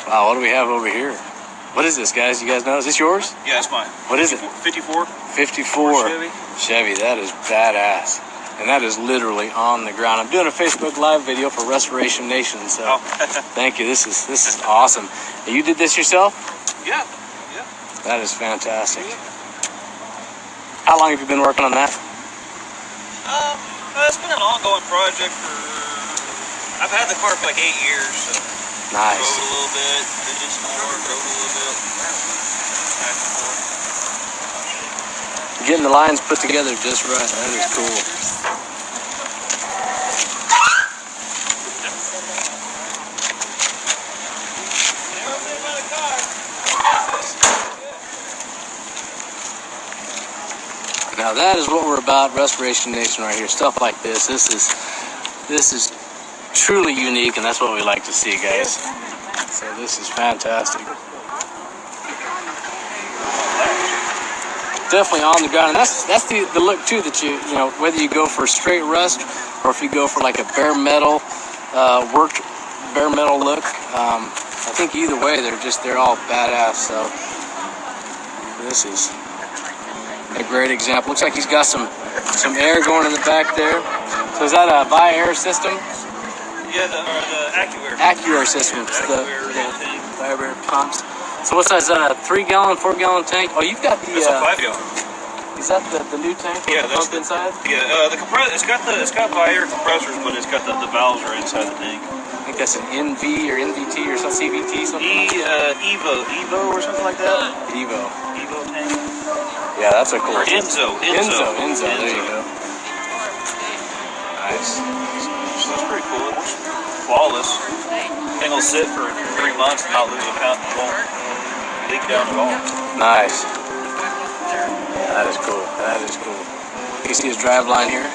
Wow, what do we have over here? What is this, guys? You guys know? Is this yours? Yeah, it's mine. What is it? 54. 54. Chevy. Chevy, that is badass. And that is literally on the ground. I'm doing a Facebook Live video for Restoration Nation, so thank you. This is awesome. And you did this yourself? Yeah. That is fantastic. How long have you been working on that? It's been an ongoing project I've had the car for like 8 years, so. Nice. Drove it a little bit, did it some more, drove it a little bit. Back and forth. Getting the lines put together just right. That is cool. Now that is what we're about, Restoration Nation, right here. Stuff like this. This is truly unique, and that's what we like to see, guys. So this is fantastic. Definitely on the ground, and that's the look too. That you know, whether you go for straight rust or if you go for like a bare metal worked bare metal look. I think either way, they're all badass. So this is a great example. Looks like he's got some air going in the back there. So is that a Via-Air system? Yeah, the AccuAir. AccuAir system. It's the Via-Air pumps. So what size is that? A 3-gallon, 4-gallon tank? Oh, you've got the. It's a 5-gallon. Is that the new tank? Yeah, with the that's pump inside. Yeah, the compressor. It's got Via-Air compressors, but it's got the valves are inside the tank. I think that's an NV or NVT or some CVT something. Evo or something like that. Evo tank. Yeah, that's a cool. Enzo. There you go. Nice. So that's pretty cool. It works flawless. Thing will sit for 3 months and not lose a pound. It won't leak down at all. Nice. That is cool. That is cool. You can see his drive line here.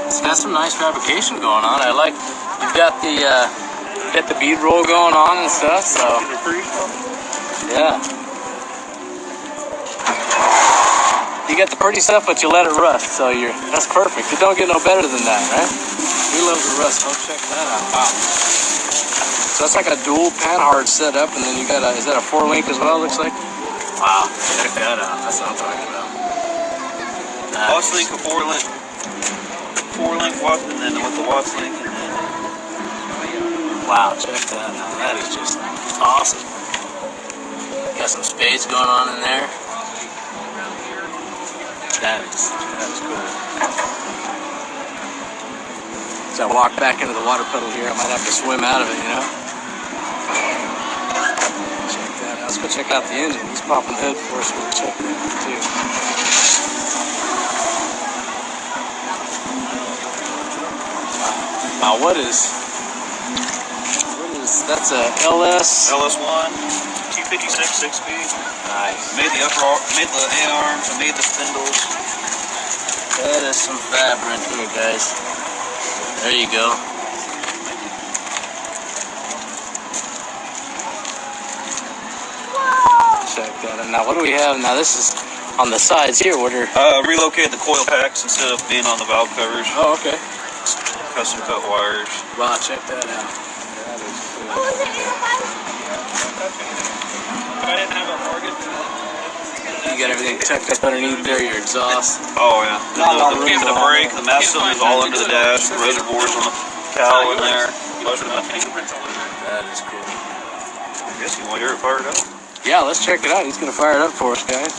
It's got some nice fabrication going on. I like. You've got the bead roll going on and stuff. So yeah. You get the pretty stuff, but you let it rust, so that's perfect. It don't get no better than that, right? We love the rust. Oh, check that out. Wow. So that's like a dual panhard setup, and then you got is that a 4-link as well, looks like? Wow, check that out. That's what I'm talking about. Nice. Watts link, a 4-link Watts, and then with the Watts link, and then... Wow, check that out. That is just awesome. Got some spades going on in there. That is cool. As I walk back into the water puddle here, I might have to swim out of it, you know? Check that out. Let's go check out the engine. He's popping the hood for us. We'll check that out too. Wow, what is that's a LS1, 256 6-speed. Nice. Made the A-arms, I made the spindles. That is some fab right here, guys. There you go. Check that out. Now, what do we have? Now, this is on the sides here. What are... Relocated the coil packs instead of being on the valve covers. Oh, okay. Custom cut wires. Wow, check that out. That is cool. I didn't have a mortgage. You got everything tucked up underneath there, your exhaust. Oh, yeah. The brake, the mass cylinder is all under the dash, the reservoirs on the cowl in there. That is cool. I guess you want to hear it fired up? Yeah, let's check it out. He's going to fire it up for us, guys.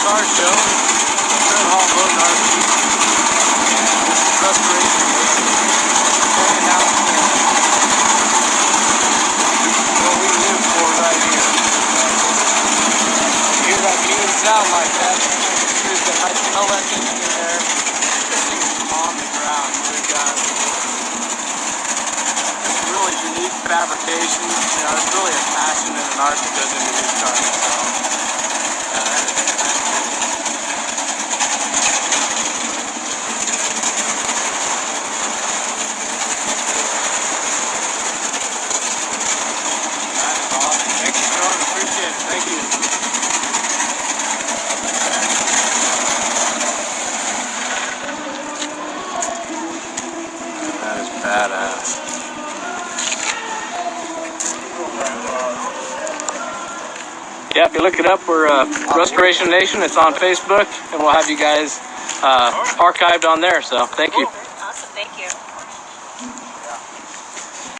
Car show. Restoration. What we live for right here. You hear that being sound like that? There's the nice pellet in there. This thing's on the ground. We've got really unique fabrication. You know, it's really a passion and an art that goes into these cars. Thank you. Yeah, if you look it up, we're Restoration Nation. It's on Facebook, and we'll have you guys archived on there. So thank you.